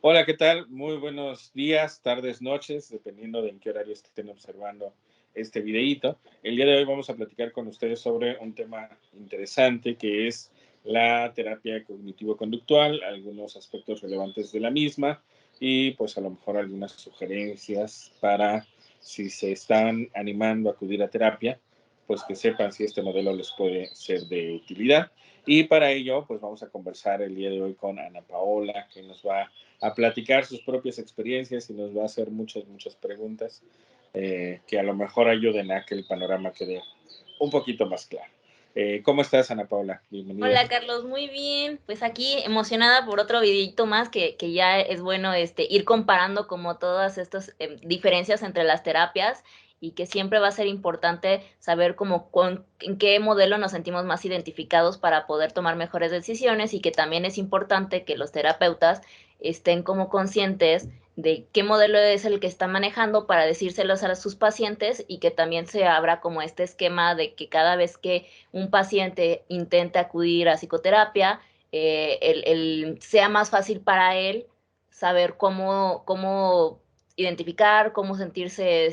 Hola, ¿qué tal? Muy buenos días, tardes, noches, dependiendo de en qué horario estén observando este videíto. El día de hoy vamos a platicar con ustedes sobre un tema interesante que es la terapia cognitivo-conductual, algunos aspectos relevantes de la misma y pues a lo mejor algunas sugerencias para si se están animando a acudir a terapia, pues que sepan si este modelo les puede ser de utilidad. Y para ello, pues vamos a conversar el día de hoy con Ana Paola, que nos va a platicar sus propias experiencias y nos va a hacer muchas preguntas que a lo mejor ayuden a que el panorama quede un poquito más claro. ¿Cómo estás, Ana Paula? Bienvenida. Hola Carlos, muy bien. Pues aquí emocionada por otro videito más que ya es bueno ir comparando como todas estas diferencias entre las terapias y que siempre va a ser importante saber en qué modelo nos sentimos más identificados para poder tomar mejores decisiones y que también es importante que los terapeutas estén como conscientes de qué modelo es el que están manejando para decírselos a sus pacientes y que también se abra como este esquema de que cada vez que un paciente intente acudir a psicoterapia, sea más fácil para él saber cómo identificar, cómo sentirse,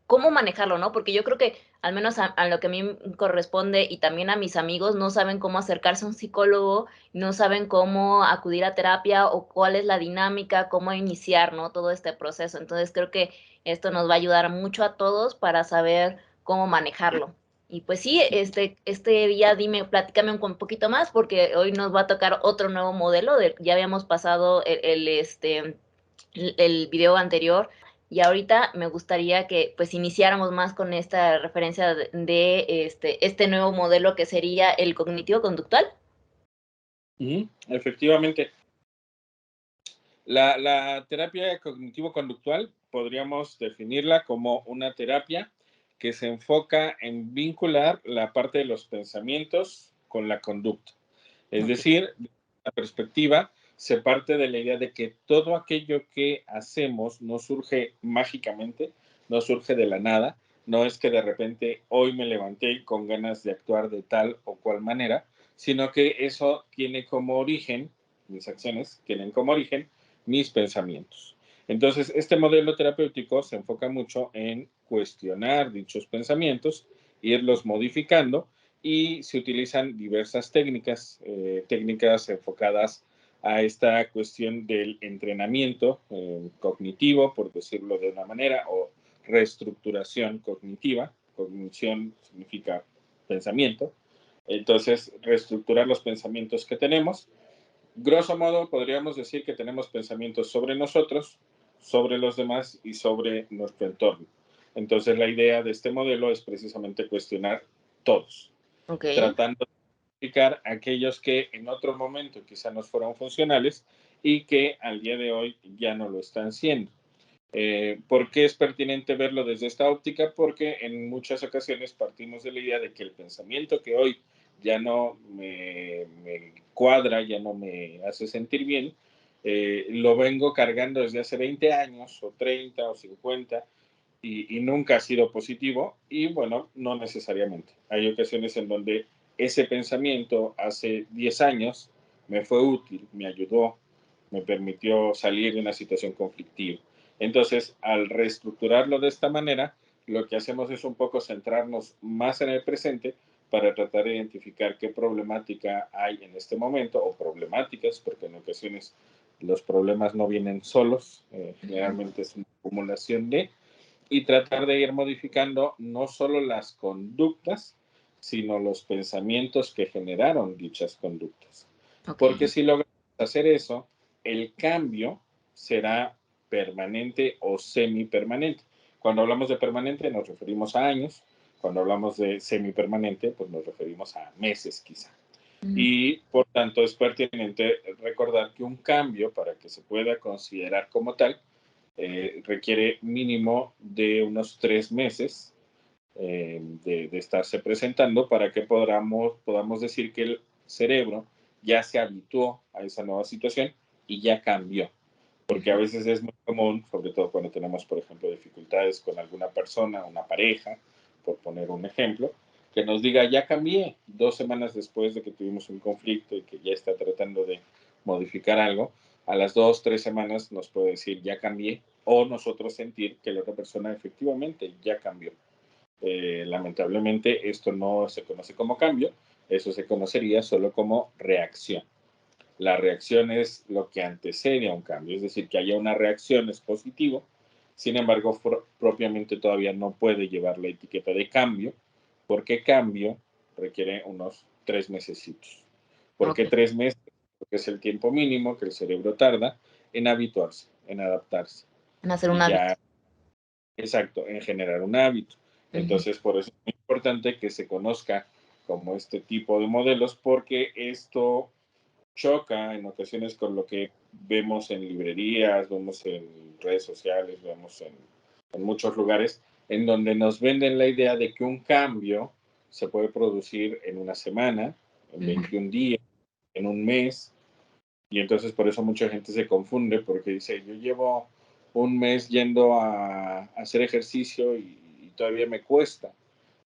cómo manejarlo, ¿no? Porque yo creo que al menos a lo que a mí corresponde y también a mis amigos no saben cómo acercarse a un psicólogo, no saben cómo acudir a terapia o cuál es la dinámica, cómo iniciar, ¿no? Todo este proceso. Entonces creo que esto nos va a ayudar mucho a todos para saber cómo manejarlo. Y pues sí, este día dime, platícame un poquito más, porque hoy nos va a tocar otro nuevo modelo. Ya habíamos pasado el video anterior y ahorita me gustaría que pues iniciáramos más con esta referencia de este nuevo modelo que sería el cognitivo conductual. Efectivamente, la terapia cognitivo-conductual podríamos definirla como una terapia que se enfoca en vincular la parte de los pensamientos con la conducta. Es Ok. decir, de la perspectiva se parte de la idea de que todo aquello que hacemos no surge mágicamente, no surge de la nada, no es que de repente hoy me levanté con ganas de actuar de tal o cual manera, sino que eso tiene como origen, mis acciones tienen como origen mis pensamientos. Entonces, este modelo terapéutico se enfoca mucho en cuestionar dichos pensamientos, irlos modificando y se utilizan diversas técnicas, técnicas enfocadas a esta cuestión del entrenamiento cognitivo, por decirlo de una manera, o reestructuración cognitiva. Cognición significa pensamiento. Entonces, reestructurar los pensamientos que tenemos. Grosso modo, podríamos decir que tenemos pensamientos sobre nosotros, sobre los demás y sobre nuestro entorno. Entonces, la idea de este modelo es precisamente cuestionar todos, Ok. tratando de identificar aquellos que en otro momento quizá nos fueron funcionales y que al día de hoy ya no lo están siendo. ¿Por qué es pertinente verlo desde esta óptica? Porque en muchas ocasiones partimos de la idea de que el pensamiento que hoy ya no me cuadra, ya no me hace sentir bien, lo vengo cargando desde hace 20 años o 30 o 50 y nunca ha sido positivo y bueno, no necesariamente. Hay ocasiones en donde ese pensamiento hace 10 años me fue útil, me ayudó, me permitió salir de una situación conflictiva. Entonces, al reestructurarlo de esta manera, lo que hacemos es un poco centrarnos más en el presente para tratar de identificar qué problemática hay en este momento o problemáticas, porque en ocasiones los problemas no vienen solos, Ujú. generalmente es una acumulación de, y tratar de ir modificando no solo las conductas, sino los pensamientos que generaron dichas conductas. Ok. Porque si logramos hacer eso, el cambio será permanente o semipermanente. Cuando hablamos de permanente nos referimos a años, cuando hablamos de semipermanente, pues nos referimos a meses quizá. Ujú. Y por tanto es pertinente recordar que un cambio, para que se pueda considerar como tal, requiere mínimo de unos 3 meses de estarse presentando para que podamos decir que el cerebro ya se habituó a esa nueva situación y ya cambió. Porque a Ujú. veces es muy común, sobre todo cuando tenemos, por ejemplo, dificultades con alguna persona, una pareja, por poner un ejemplo, que nos diga, ya cambié 2 semanas después de que tuvimos un conflicto y que ya está tratando de modificar algo. a las 2, 3 semanas nos puede decir ya cambié, o nosotros sentir que la otra persona efectivamente ya cambió. Lamentablemente esto no se conoce como cambio, eso se conocería solo como reacción. La reacción es lo que antecede a un cambio, es decir, que haya una reacción es positivo, sin embargo, propiamente todavía no puede llevar la etiqueta de cambio, porque cambio requiere unos 3 mesecitos. ¿Por qué Ok. 3 meses? Porque es el tiempo mínimo que el cerebro tarda en habituarse, en adaptarse. En hacer un Y hábito. ya, exacto, en generar un hábito. Ujú. Entonces, por eso es muy importante que se conozca como este tipo de modelos, porque esto choca en ocasiones con lo que vemos en librerías, vemos en redes sociales, vemos en muchos lugares, en donde nos venden la idea de que un cambio se puede producir en una semana, en Ujú. 21 días, en un mes, y entonces por eso mucha gente se confunde, porque dice, yo llevo un mes yendo a hacer ejercicio y todavía me cuesta.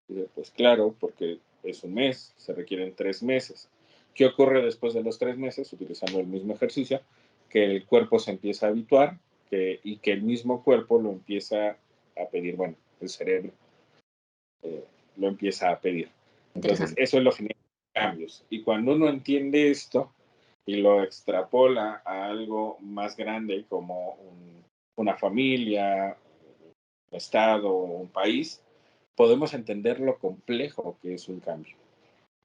Y pues claro, porque es un mes, se requieren 3 meses. ¿Qué ocurre después de los 3 meses, utilizando el mismo ejercicio? Que el cuerpo se empieza a habituar y que el mismo cuerpo lo empieza a pedir, bueno, el cerebro eh, lo empieza a pedir. Entonces, Interesante. eso es lo que genera cambios. Y cuando uno entiende esto y lo extrapola a algo más grande como una familia, un estado, un país, podemos entender lo complejo que es un cambio.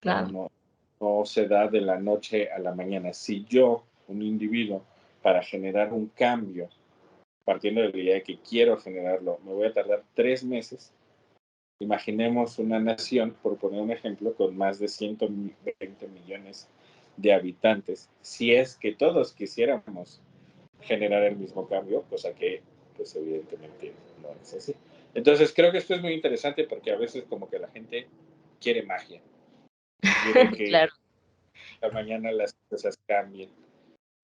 No, Claro. no, no se da de la noche a la mañana. Si yo, un individuo, para generar un cambio, partiendo de la idea de que quiero generarlo, me voy a tardar 3 meses, imaginemos una nación, por poner un ejemplo, con más de 120 millones de habitantes, si es que todos quisiéramos generar el mismo cambio, cosa que pues evidentemente no es así. Entonces creo que esto es muy interesante porque a veces como que la gente quiere magia, quiere que Claro. la mañana las cosas cambien.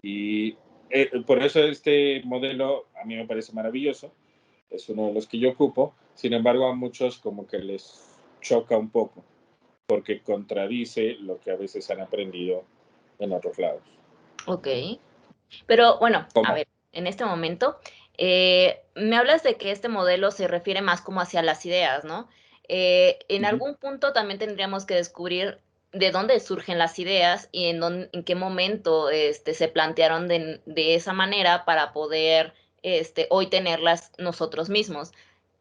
Y por eso este modelo a mí me parece maravilloso, es uno de los que yo ocupo, sin embargo a muchos como que les choca un poco porque contradice lo que a veces han aprendido en otros lados. Ok. Pero bueno, a ¿Cómo? ver, en este momento, me hablas de que este modelo se refiere más como hacia las ideas, ¿no? En Ujú. algún punto también tendríamos que descubrir de dónde surgen las ideas y en qué momento se plantearon de esa manera para poder hoy tenerlas nosotros mismos.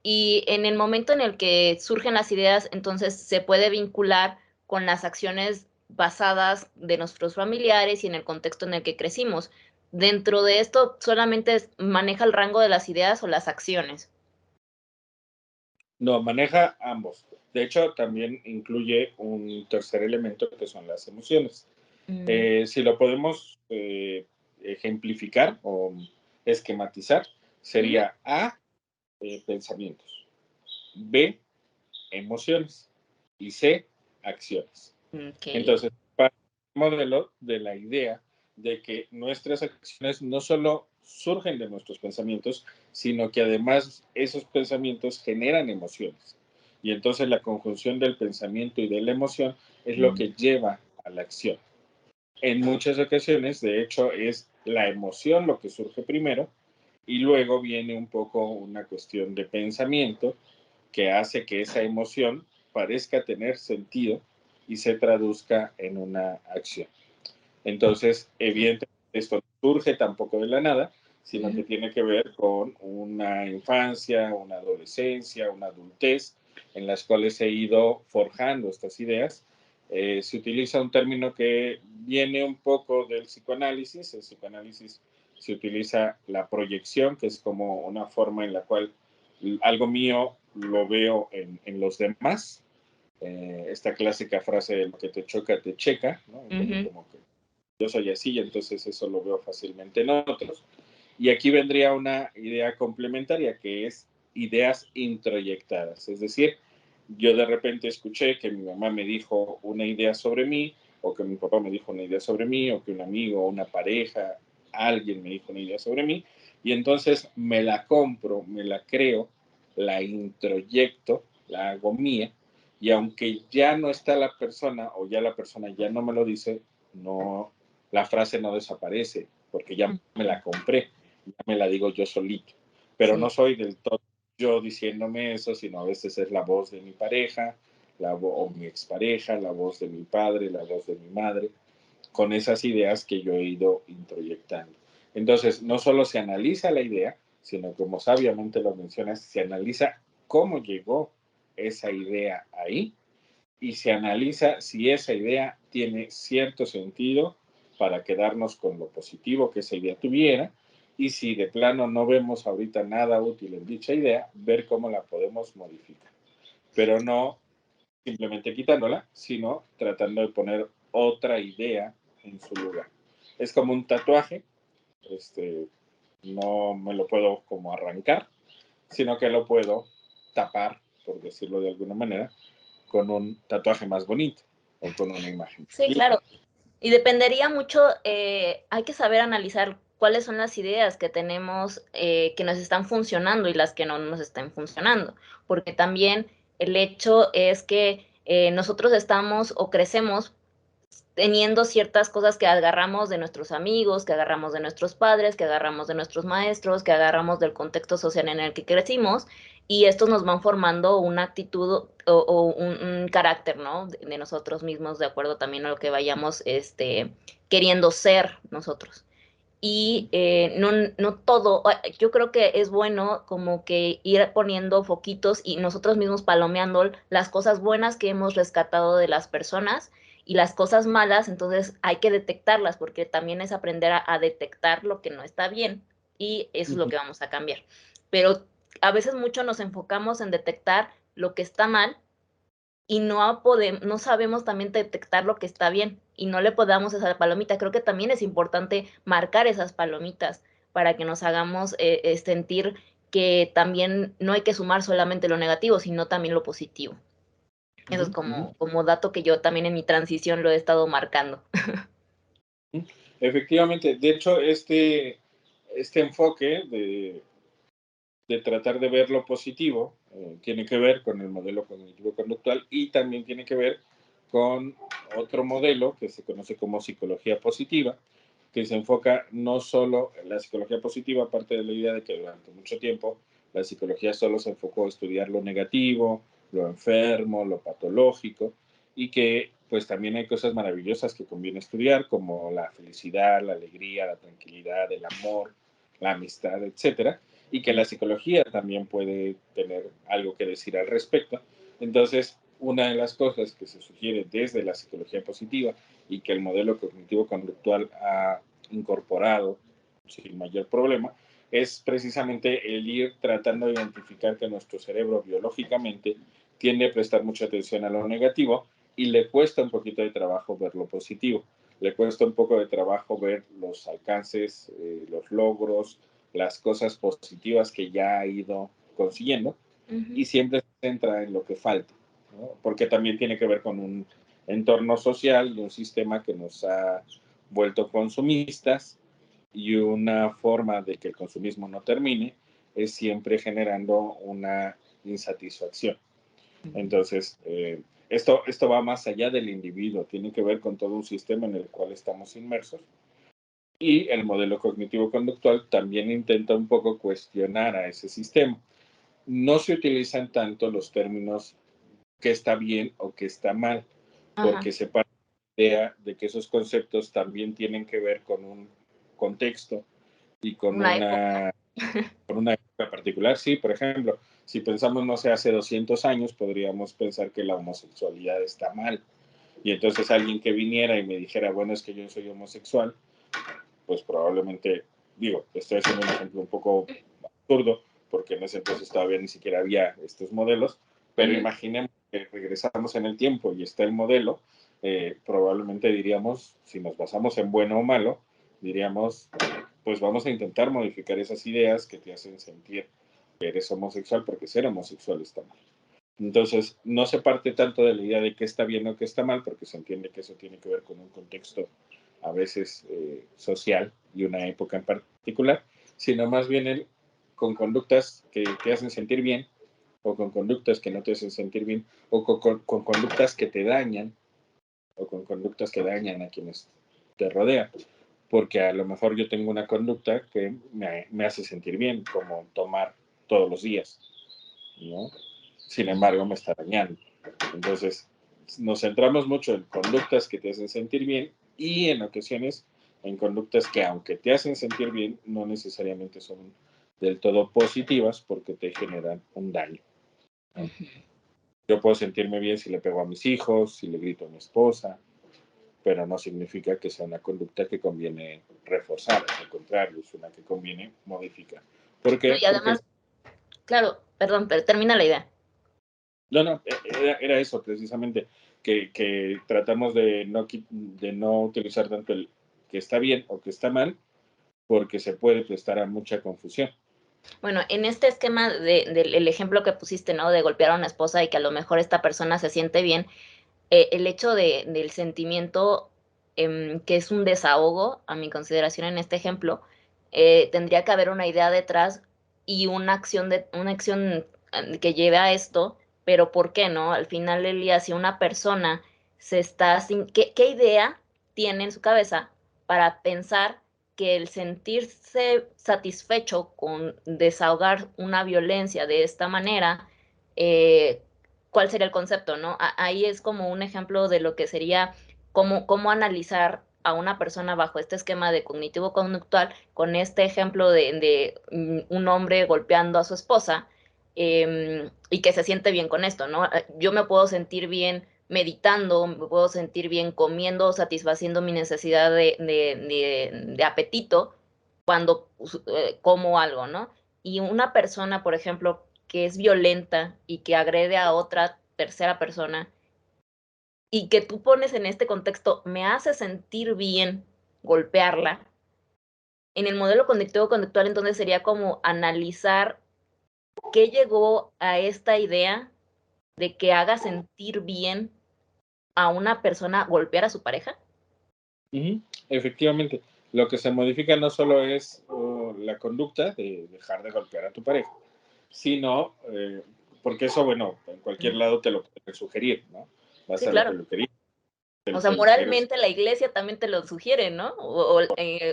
Y en el momento en el que surgen las ideas, entonces se puede vincular con las acciones basadas de nuestros familiares y en el contexto en el que crecimos. Dentro de esto, ¿solamente maneja el rango de las ideas o las acciones? No, maneja ambos. De hecho, también incluye un tercer elemento que son las emociones. Mm, Si lo podemos ejemplificar o esquematizar, ujú, sería A, pensamientos, B, emociones y C, acciones. okey, Entonces, para el modelo de la idea de que nuestras acciones no solo surgen de nuestros pensamientos, sino que además esos pensamientos generan emociones. Y entonces la conjunción del pensamiento y de la emoción es lo mm, que lleva a la acción. En muchas ocasiones, de hecho, es la emoción lo que surge primero y luego viene un poco una cuestión de pensamiento que hace que esa emoción parezca tener sentido y se traduzca en una acción. Entonces, okey, evidentemente, esto no surge tampoco de la nada, sino que ujú, tiene que ver con una infancia, una adolescencia, una adultez, en las cuales he ido forjando estas ideas. Se utiliza un término que viene un poco del psicoanálisis. El psicoanálisis se utiliza la proyección, que es como una forma en la cual algo mío lo veo en los demás. Esta clásica frase de lo que te choca, te checa, ¿no? Un poco ujú, como que yo soy así y entonces eso lo veo fácilmente en otros. Y aquí vendría una idea complementaria que es ideas introyectadas. Es decir, yo de repente escuché que mi mamá me dijo una idea sobre mí, o que mi papá me dijo una idea sobre mí, o que un amigo, una pareja, alguien me dijo una idea sobre mí, y entonces me la compro, me la creo, la introyecto, la hago mía, y aunque ya no está la persona o ya la persona ya no me lo dice, no, la frase no desaparece, porque ya me la compré, ya me la digo yo solito, pero Sí. no soy del todo yo diciéndome eso, sino a veces es la voz de mi pareja, o mi expareja, la voz de mi padre, la voz de mi madre, con esas ideas que yo he ido introyectando. Entonces, no solo se analiza la idea, sino como sabiamente lo mencionas, se analiza cómo llegó esa idea ahí y se analiza si esa idea tiene cierto sentido para quedarnos con lo positivo que esa idea tuviera, y si de plano no vemos ahorita nada útil en dicha idea, ver cómo la podemos modificar. Pero no simplemente quitándola, sino tratando de poner otra idea en su lugar. Es como un tatuaje, no me lo puedo como arrancar, sino que lo puedo tapar, por decirlo de alguna manera, con un tatuaje más bonito o con una imagen. Sí, claro. Y dependería mucho, hay que saber analizar cuáles son las ideas que tenemos que nos están funcionando y las que no nos están funcionando, porque también el hecho es que nosotros estamos o crecemos teniendo ciertas cosas que agarramos de nuestros amigos, que agarramos de nuestros padres, que agarramos de nuestros maestros, que agarramos del contexto social en el que crecimos, y estos nos van formando una actitud o un carácter, ¿no? De nosotros mismos, de acuerdo también a lo que vayamos queriendo ser nosotros. Y no, no todo, yo creo que es bueno como que ir poniendo foquitos y nosotros mismos palomeando las cosas buenas que hemos rescatado de las personas y las cosas malas, entonces hay que detectarlas porque también es aprender a detectar lo que no está bien y eso es lo que vamos a cambiar. Pero a veces mucho nos enfocamos en detectar lo que está mal y no sabemos también detectar lo que está bien y no le podamos esa palomita. Creo que también es importante marcar esas palomitas para que nos hagamos sentir que también no hay que sumar solamente lo negativo, sino también lo positivo. Eso es como dato que yo también en mi transición lo he estado marcando. Efectivamente, de hecho, este enfoque de tratar de ver lo positivo tiene que ver con el modelo cognitivo-conductual y también tiene que ver con otro modelo que se conoce como psicología positiva, que se enfoca no solo en la psicología positiva, aparte de la idea de que durante mucho tiempo la psicología solo se enfocó a estudiar lo negativo, lo enfermo, lo patológico, y que pues también hay cosas maravillosas que conviene estudiar, como la felicidad, la alegría, la tranquilidad, el amor, la amistad, etcétera, y que la psicología también puede tener algo que decir al respecto. Entonces, una de las cosas que se sugiere desde la psicología positiva y que el modelo cognitivo-conductual ha incorporado sin mayor problema, es precisamente el ir tratando de identificar que nuestro cerebro biológicamente tiende a prestar mucha atención a lo negativo y le cuesta un poquito de trabajo ver lo positivo. Le cuesta un poco de trabajo ver los alcances, los logros, las cosas positivas que ya ha ido consiguiendo, y siempre se centra en lo que falta, ¿no? Porque también tiene que ver con un entorno social y un sistema que nos ha vuelto consumistas, y una forma de que el consumismo no termine es siempre generando una insatisfacción. Entonces, esto va más allá del individuo, tiene que ver con todo un sistema en el cual estamos inmersos. Y el modelo cognitivo-conductual también intenta un poco cuestionar a ese sistema. No se utilizan tanto los términos que está bien o que está mal, Ajá. porque se parte de la idea de que esos conceptos también tienen que ver con un contexto y Una época. con una época particular. Sí, por ejemplo, si pensamos, no sé, hace 200 años, podríamos pensar que la homosexualidad está mal. Y entonces alguien que viniera y me dijera, bueno, es que yo soy homosexual, pues probablemente, digo, estoy haciendo un ejemplo un poco absurdo, porque en ese entonces todavía ni siquiera había estos modelos, pero imaginemos que regresamos en el tiempo y está el modelo, probablemente diríamos, si nos basamos en bueno o malo, diríamos, pues vamos a intentar modificar esas ideas que te hacen sentir que eres homosexual, porque ser homosexual está mal. Entonces, no se parte tanto de la idea de qué está bien o qué está mal, porque se entiende que eso tiene que ver con un contexto a veces social y una época en particular, sino más bien con conductas que te hacen sentir bien, o con conductas que no te hacen sentir bien, o con conductas que te dañan, o con conductas que dañan a quienes te rodean. porque a lo mejor yo tengo una conducta que me hace sentir bien, como tomar todos los días, ¿no? Sin embargo, me está dañando. Entonces, nos centramos mucho en conductas que te hacen sentir bien y en ocasiones en conductas que, aunque te hacen sentir bien, no necesariamente son del todo positivas porque te generan un daño, ¿no? Yo puedo sentirme bien si le pego a mis hijos, si le grito a mi esposa, pero no significa que sea una conducta que conviene reforzar, al contrario, es una que conviene modificar. ¿Por No, qué? y Porque, además, claro, perdón, pero termina la idea. no, era eso precisamente, que tratamos de no utilizar tanto el que está bien o que está mal, porque se puede prestar a mucha confusión. Bueno, en este esquema del el ejemplo que pusiste, ¿no? De golpear a una esposa y que a lo mejor esta persona se siente bien, el hecho del sentimiento, que es un desahogo, a mi consideración en este ejemplo, tendría que haber una idea detrás y una acción que lleve a esto, pero ¿por qué no? Al final del día, si una persona se está sin, ¿qué idea tiene en su cabeza para pensar que el sentirse satisfecho con desahogar una violencia de esta manera, eh, cuál sería el concepto, ¿no? Ahí es como un ejemplo de lo que sería cómo analizar a una persona bajo este esquema de cognitivo-conductual, con este ejemplo de un hombre golpeando a su esposa, y que se siente bien con esto, ¿no? Yo me puedo sentir bien meditando, me puedo sentir bien comiendo, satisfaciendo mi necesidad de apetito cuando como algo, ¿no? Y una persona, por ejemplo, que es violenta y que agrede a otra tercera persona y que tú pones en este contexto, me hace sentir bien golpearla. En el modelo conductivo-conductual, entonces sería como analizar qué llegó a esta idea de que haga sentir bien a una persona golpear a su pareja. Ujú. Efectivamente, lo que se modifica no solo es la conducta de dejar de golpear a tu pareja, sino, porque eso, bueno, en cualquier Ujú. lado te lo pueden sugerir, ¿no? Vas Sí, a la claro. peluquería, O sea, el peluquero moralmente la iglesia también te lo sugiere, ¿no? O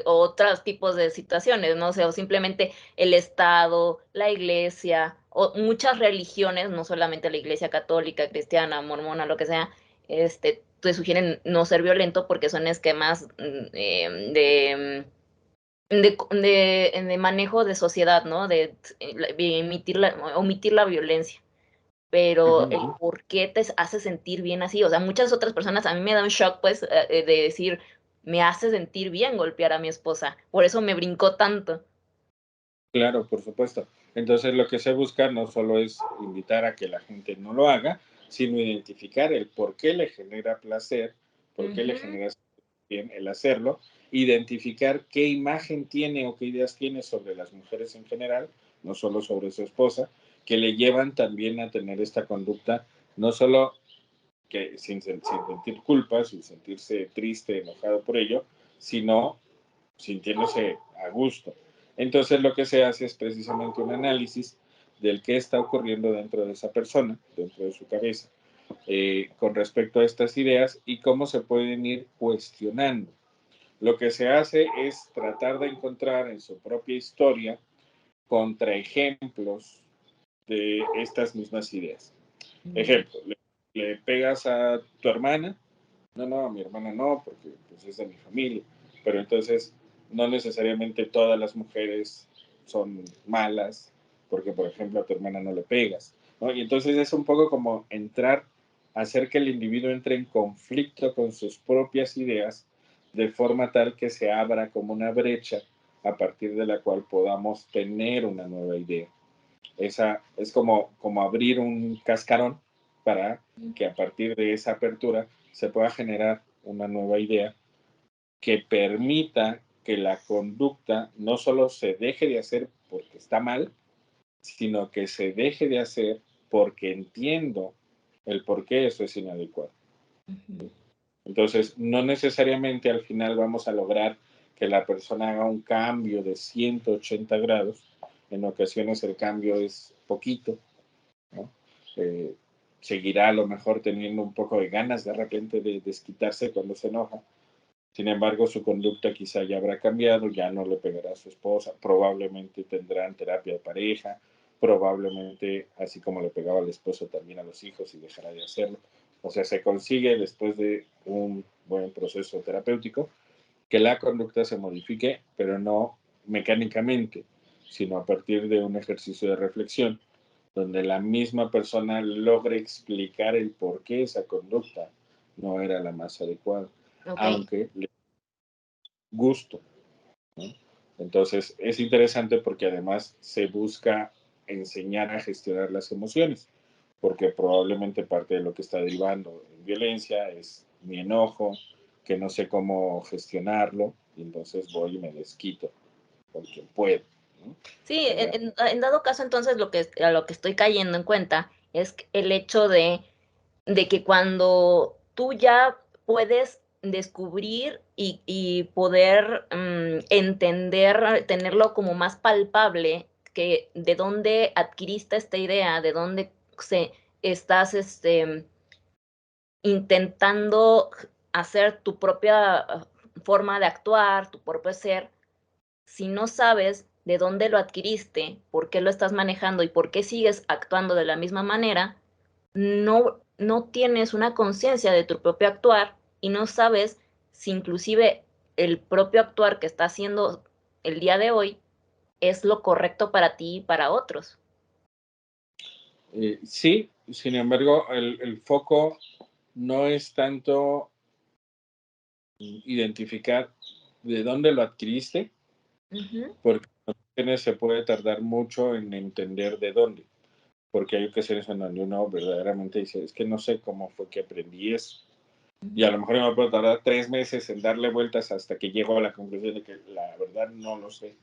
otros tipos de situaciones, ¿no? O sea, o simplemente el Estado, la iglesia, o muchas religiones, no solamente la iglesia católica, cristiana, mormona, lo que sea, te sugieren no ser violento porque son esquemas de manejo de sociedad, ¿no? Omitir la violencia, Ujú, pero el ujú. por qué te hace sentir bien así, o sea, muchas otras personas a mí me da un shock, pues, de decir, me hace sentir bien golpear a mi esposa, por eso me brincó tanto. Claro, por supuesto. Entonces, lo que se busca no solo es invitar a que la gente no lo haga, sino identificar el por qué le genera placer, por qué le Ujú. genera bien el hacerlo, identificar qué imagen tiene o qué ideas tiene sobre las mujeres en general, no solo sobre su esposa, que le llevan también a tener esta conducta, no solo que sin sentir culpa, sin sentirse triste, enojado por ello, sino sintiéndose a gusto. Entonces lo que se hace es precisamente un análisis del qué está ocurriendo dentro de esa persona, dentro de su cabeza, con respecto a estas ideas y cómo se pueden ir cuestionando. Lo que se hace es tratar de encontrar en su propia historia contraejemplos de estas mismas ideas. Mm. Ejemplo, le pegas a tu hermana. No, no, a mi hermana no, porque pues, es de mi familia. Pero entonces, no necesariamente todas las mujeres son malas, porque por ejemplo a tu hermana no le pegas, ¿no? Y entonces es un poco como entrar, hacer que el individuo entre en conflicto con sus propias ideas, de forma tal que se abra como una brecha a partir de la cual podamos tener una nueva idea. Esa es como abrir un cascarón para que a partir de esa apertura se pueda generar una nueva idea que permita que la conducta no solo se deje de hacer porque está mal, sino que se deje de hacer porque entiendo el por qué eso es inadecuado. Ujú. Entonces, no necesariamente al final vamos a lograr que la persona haga un cambio de 180 grados. En ocasiones el cambio es poquito, ¿no? Eh, Seguirá a lo mejor teniendo un poco de ganas de repente de desquitarse cuando se enoja, Sin embargo, su conducta quizá ya habrá cambiado, ya no le pegará a su esposa, probablemente tendrán terapia de pareja, probablemente, así como le pegaba al esposo, también a los hijos y dejará de hacerlo. O sea, se consigue después de un buen proceso terapéutico que la conducta se modifique, pero no mecánicamente, sino a partir de un ejercicio de reflexión, donde la misma persona logre explicar el por qué esa conducta no era la más adecuada, Ok. aunque le gusto, ¿no? Entonces, es interesante porque además se busca enseñar a gestionar las emociones, porque probablemente parte de lo que está derivando en violencia es mi enojo, que no sé cómo gestionarlo, y entonces voy y me desquito con quien puedo, ¿no? Sí, ¿Verdad? en dado caso, entonces, a lo que estoy cayendo en cuenta es el hecho de que cuando tú ya puedes descubrir y poder, entender, tenerlo como más palpable, que de dónde adquiriste esta idea, de dónde se estás, intentando hacer tu propia forma de actuar, tu propio ser. Si no sabes de dónde lo adquiriste, por qué lo estás manejando y por qué sigues actuando de la misma manera, no tienes una conciencia de tu propio actuar y no sabes si inclusive el propio actuar que estás haciendo el día de hoy es lo correcto para ti y para otros. Sí, sin embargo, el foco no es tanto identificar de dónde lo adquiriste, Ujú, porque en ocasiones se puede tardar mucho en entender de dónde, porque hay ocasiones en donde uno verdaderamente dice, es que no sé cómo fue que aprendí eso. Y a ujú. lo mejor me puedo tardar 3 meses en darle vueltas hasta que llego a la conclusión de que la verdad no lo sé.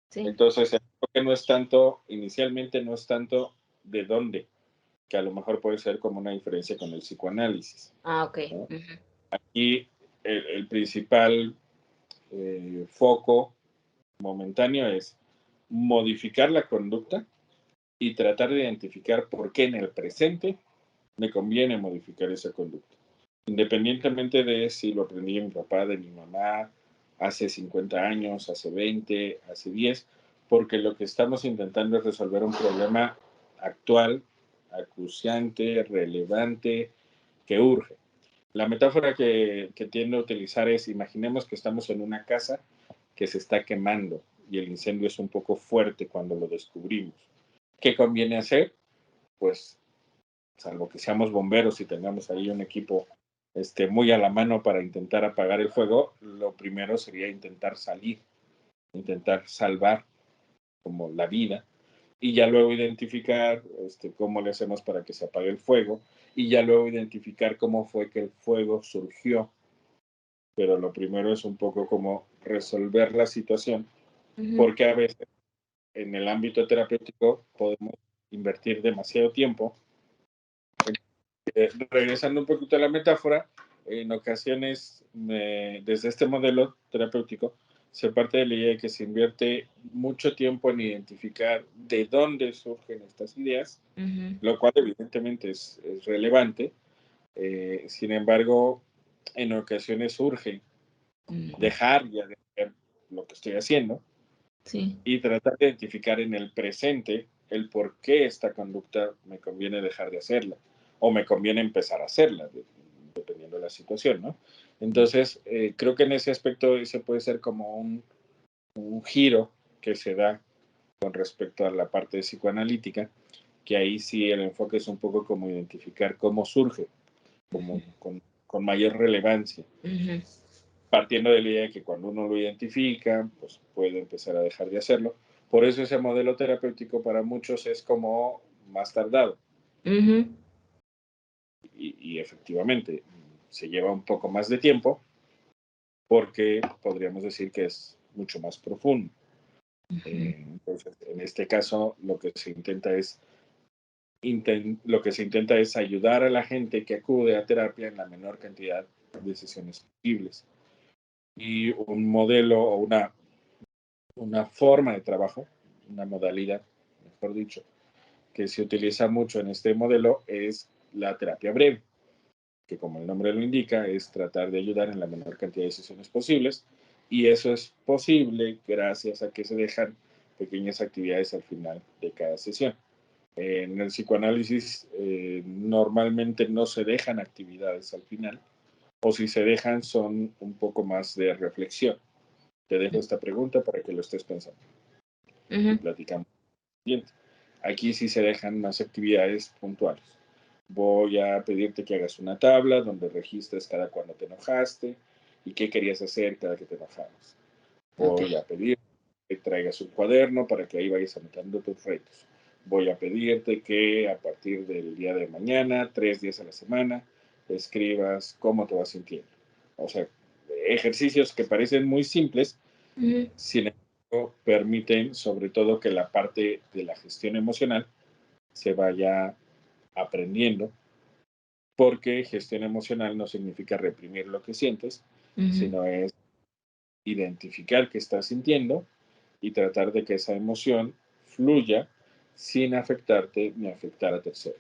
Sí. Entonces, el enfoque no es tanto, inicialmente no es tanto de dónde, que a lo mejor puede ser como una diferencia con el psicoanálisis, Ah, okey. ¿no? Ujú, Y el principal foco momentáneo es modificar la conducta y tratar de identificar por qué en el presente me conviene modificar esa conducta. Independientemente de si lo aprendí de mi papá, de mi mamá, hace 50 años, hace 20, hace 10, porque lo que estamos intentando es resolver un problema actual, acuciante, relevante, que urge. La metáfora que tiendo a utilizar es, imaginemos que estamos en una casa que se está quemando y el incendio es un poco fuerte cuando lo descubrimos. ¿Qué conviene hacer? Pues, salvo que seamos bomberos y tengamos ahí un equipo muy a la mano para intentar apagar el fuego, lo primero sería intentar salir, intentar salvar como la vida y ya luego identificar cómo le hacemos para que se apague el fuego y ya luego identificar cómo fue que el fuego surgió. Pero lo primero es un poco como resolver la situación, ujú. porque a veces en el ámbito terapéutico podemos invertir demasiado tiempo. Regresando un poquito a la metáfora, en ocasiones, desde este modelo terapéutico, se parte de la idea de que se invierte mucho tiempo en identificar de dónde surgen estas ideas, Ujú. lo cual evidentemente es relevante. Sin embargo, en ocasiones surge Ujú. dejar ya de hacer lo que estoy haciendo Sí. y tratar de identificar en el presente el por qué esta conducta me conviene dejar de hacerla o me conviene empezar a hacerla, dependiendo de la situación, ¿no? Entonces, creo que en ese aspecto ese puede ser como un giro que se da con respecto a la parte psicoanalítica, que ahí sí el enfoque es un poco como identificar cómo surge, como con mayor relevancia, Ujú. partiendo de la idea de que cuando uno lo identifica, pues puede empezar a dejar de hacerlo. Por eso ese modelo terapéutico para muchos es como más tardado Ujú. y efectivamente se lleva un poco más de tiempo porque podríamos decir que es mucho más profundo. Ujú. Entonces, en este caso, lo que se intenta es ayudar a la gente que acude a terapia en la menor cantidad de sesiones posibles. Y un modelo o una forma de trabajo, una modalidad, mejor dicho, que se utiliza mucho en este modelo es la terapia breve. que como el nombre lo indica, es tratar de ayudar en la menor cantidad de sesiones posibles, y eso es posible gracias a que se dejan pequeñas actividades al final de cada sesión. En el psicoanálisis normalmente no se dejan actividades al final, o si se dejan son un poco más de reflexión. Te dejo esta pregunta para que lo estés pensando y platicamos. Siguiente. Aquí sí se dejan más actividades puntuales. Voy a pedirte que hagas una tabla donde registres cada cuando te enojaste y qué querías hacer cada que te enojabas. Voy a pedir que traigas un cuaderno para que ahí vayas anotando tus retos. Voy a pedirte que a partir del día de mañana, 3 días a la semana, escribas cómo te vas sintiendo. O sea, ejercicios que parecen muy simples, sin embargo, permiten sobre todo que la parte de la gestión emocional se vaya aprendiendo, porque gestión emocional no significa reprimir lo que sientes, sino es identificar qué estás sintiendo y tratar de que esa emoción fluya sin afectarte ni afectar a terceros.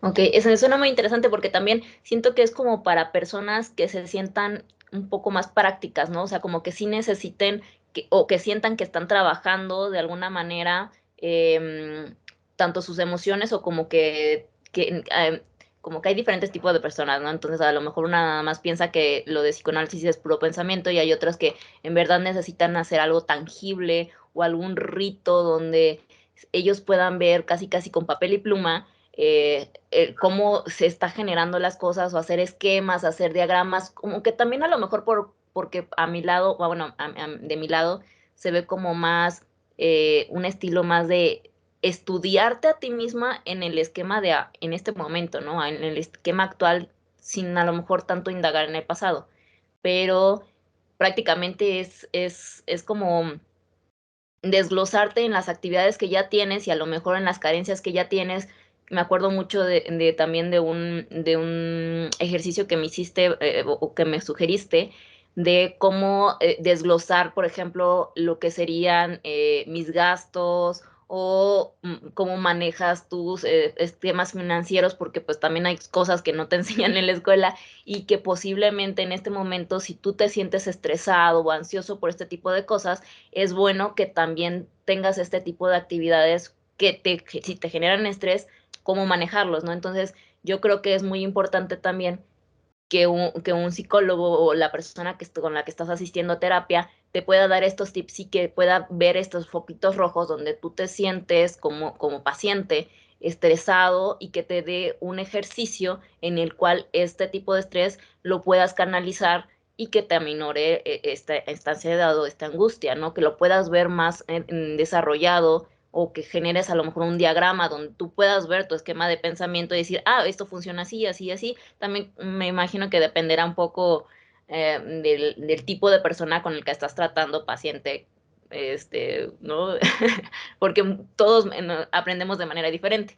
Ok, eso me suena muy interesante porque también siento que es como para personas que se sientan un poco más prácticas, ¿no? O sea, como que sí necesiten o que sientan que están trabajando de alguna manera tanto sus emociones o como que hay diferentes tipos de personas, ¿no? Entonces a lo mejor una nada más piensa que lo de psicoanálisis es puro pensamiento y hay otras que en verdad necesitan hacer algo tangible o algún rito donde ellos puedan ver casi casi con papel y pluma cómo se está generando las cosas o hacer esquemas, hacer diagramas, como que también a lo mejor porque a mi lado, o bueno, de mi lado, se ve como más un estilo más de estudiarte a ti misma en el esquema en este momento, ¿no? En el esquema actual, sin a lo mejor tanto indagar en el pasado. Pero prácticamente es como desglosarte en las actividades que ya tienes y a lo mejor en las carencias que ya tienes. Me acuerdo mucho también de un ejercicio que me hiciste o que me sugeriste de cómo desglosar, por ejemplo, lo que serían mis gastos o cómo manejas tus esquemas financieros, porque pues también hay cosas que no te enseñan en la escuela y que posiblemente en este momento, si tú te sientes estresado o ansioso por este tipo de cosas, es bueno que también tengas este tipo de actividades que si te generan estrés, cómo manejarlos, ¿no? Entonces, yo creo que es muy importante también que un psicólogo o la persona con la que estás asistiendo a terapia te pueda dar estos tips y que pueda ver estos foquitos rojos donde tú te sientes como paciente estresado y que te dé un ejercicio en el cual este tipo de estrés lo puedas canalizar y que te aminore esta instancia de dado, esta angustia, ¿no? Que lo puedas ver más desarrollado o que generes a lo mejor un diagrama donde tú puedas ver tu esquema de pensamiento y decir, ah, esto funciona así, así, así. También me imagino que dependerá un poco del tipo de persona con el que estás tratando, paciente, ¿no? Porque todos aprendemos de manera diferente.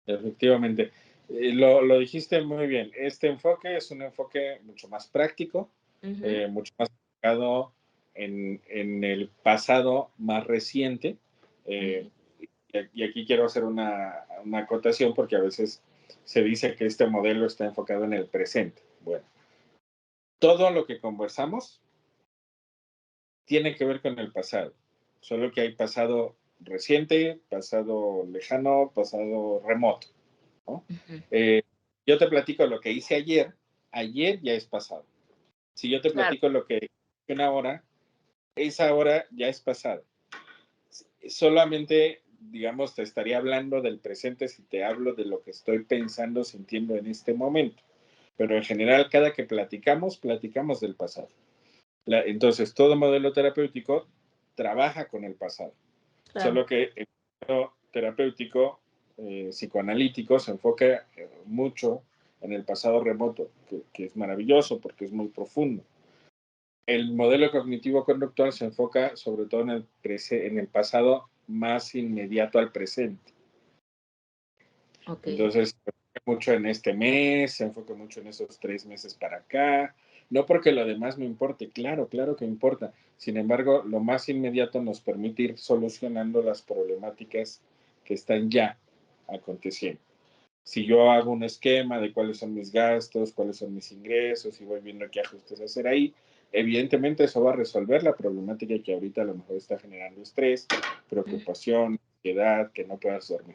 Efectivamente. Lo dijiste muy bien. Este enfoque es un enfoque mucho más práctico, mucho más enfocado en el pasado más reciente. Eh, y aquí quiero hacer una acotación porque a veces se dice que este modelo está enfocado en el presente. Bueno, todo lo que conversamos tiene que ver con el pasado, solo que hay pasado reciente, pasado lejano, pasado remoto, ¿no? Yo te platico lo que hice ayer, ayer ya es pasado. Si yo te Claro. platico lo que hice una hora, esa hora ya es pasado. Solamente, digamos, te estaría hablando del presente si te hablo de lo que estoy pensando, sintiendo en este momento. Pero en general, cada que platicamos, platicamos del pasado. Entonces, todo modelo terapéutico trabaja con el pasado. Claro. Solo que el modelo terapéutico psicoanalítico se enfoca mucho en el pasado remoto, que es maravilloso porque es muy profundo. El modelo cognitivo-conductual se enfoca sobre todo en el pasado más inmediato al presente. Ok. Entonces, se enfoca mucho en este mes, se enfoca mucho en esos 3 meses para acá. No porque lo demás no importe, claro, claro que importa. Sin embargo, lo más inmediato nos permite ir solucionando las problemáticas que están ya aconteciendo. Si yo hago un esquema de cuáles son mis gastos, cuáles son mis ingresos y voy viendo qué ajustes hacer ahí, evidentemente eso va a resolver la problemática que ahorita a lo mejor está generando estrés, preocupación, ansiedad, que no puedas dormir.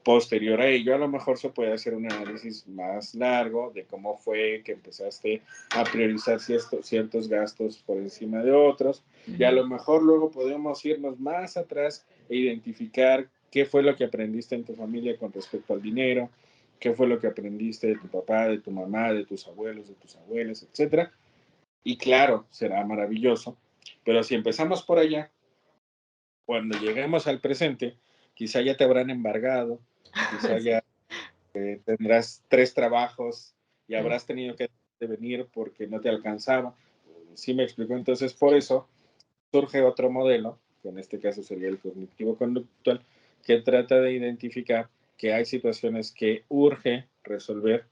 Posterior a ello, a lo mejor se puede hacer un análisis más largo de cómo fue que empezaste a priorizar ciertos gastos por encima de otros, y a lo mejor luego podemos irnos más atrás e identificar qué fue lo que aprendiste en tu familia con respecto al dinero, qué fue lo que aprendiste de tu papá, de tu mamá, de tus abuelos, de tus abuelas, etcétera. Y claro, será maravilloso, pero si empezamos por allá, cuando lleguemos al presente, quizá ya te habrán embargado, quizá ya tendrás 3 trabajos y habrás tenido que venir porque no te alcanzaba. ¿Sí me explico? Entonces, por eso surge otro modelo, que en este caso sería el cognitivo-conductual, que trata de identificar que hay situaciones que urge resolver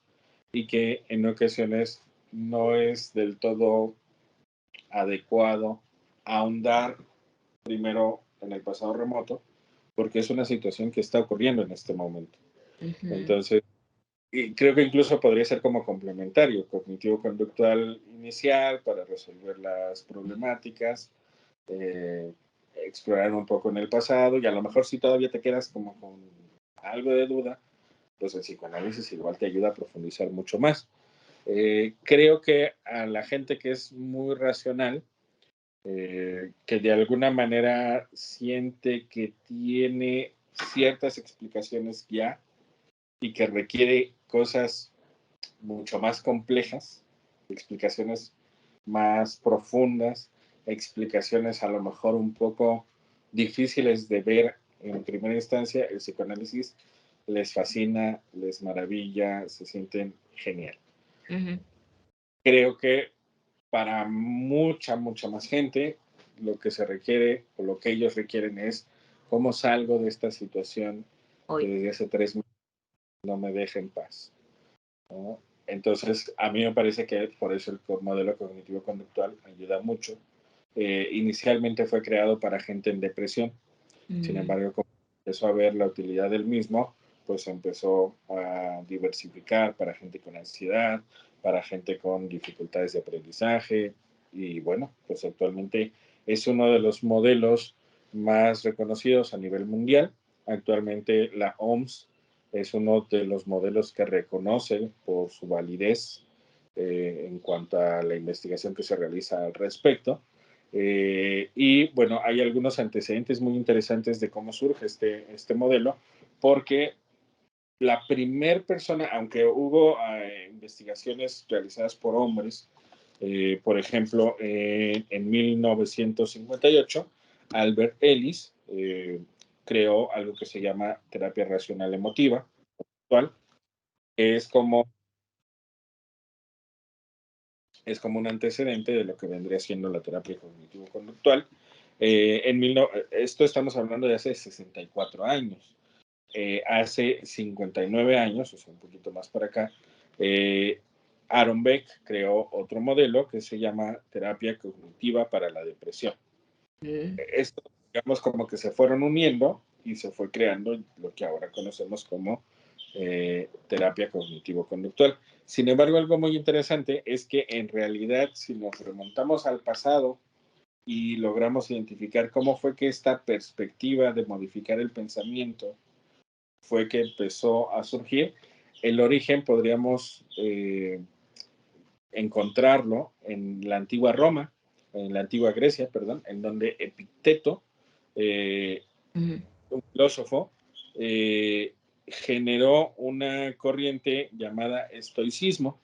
y que en ocasiones no es del todo adecuado ahondar primero en el pasado remoto, porque es una situación que está ocurriendo en este momento. Entonces, y creo que incluso podría ser como complementario, cognitivo-conductual inicial para resolver las problemáticas, eh, explorar un poco en el pasado y a lo mejor si todavía te quedas como con algo de duda, pues el psicoanálisis igual te ayuda a profundizar mucho más. Creo que a la gente que es muy racional, que de alguna manera siente que tiene ciertas explicaciones ya y que requiere cosas mucho más complejas, explicaciones más profundas, explicaciones a lo mejor un poco difíciles de ver en primera instancia, el psicoanálisis les fascina, les maravilla, se sienten genial. Creo que para mucha más gente, lo que se requiere o lo que ellos requieren es cómo salgo de esta situación que desde hace 3 meses no me deja en paz, ¿no? Entonces, a mí me parece que por eso el modelo cognitivo-conductual ayuda mucho. Inicialmente fue creado para gente en depresión, sin embargo, como empezó a ver la utilidad del mismo, pues empezó a diversificar para gente con ansiedad, para gente con dificultades de aprendizaje, y bueno, pues actualmente es uno de los modelos más reconocidos a nivel mundial. Actualmente la OMS es uno de los modelos que reconoce por su validez en cuanto a la investigación que se realiza al respecto. Y bueno, hay algunos antecedentes muy interesantes de cómo surge este modelo, porque la primer persona, aunque hubo investigaciones realizadas por hombres, por ejemplo, en 1958, Albert Ellis creó algo que se llama terapia racional emotiva, actual, que es como un antecedente de lo que vendría siendo la terapia cognitivo-conductual. Esto estamos hablando de hace 64 años. Hace 59 años, o sea, un poquito más para acá, Aaron Beck creó otro modelo que se llama terapia cognitiva para la depresión. Esto, digamos, como que se fueron uniendo y se fue creando lo que ahora conocemos como terapia cognitivo-conductual. Sin embargo, algo muy interesante es que en realidad, si nos remontamos al pasado y logramos identificar cómo fue que esta perspectiva de modificar el pensamiento fue que empezó a surgir, el origen podríamos encontrarlo en la antigua Roma, en la antigua Grecia, perdón, en donde Epicteto, un filósofo, generó una corriente llamada estoicismo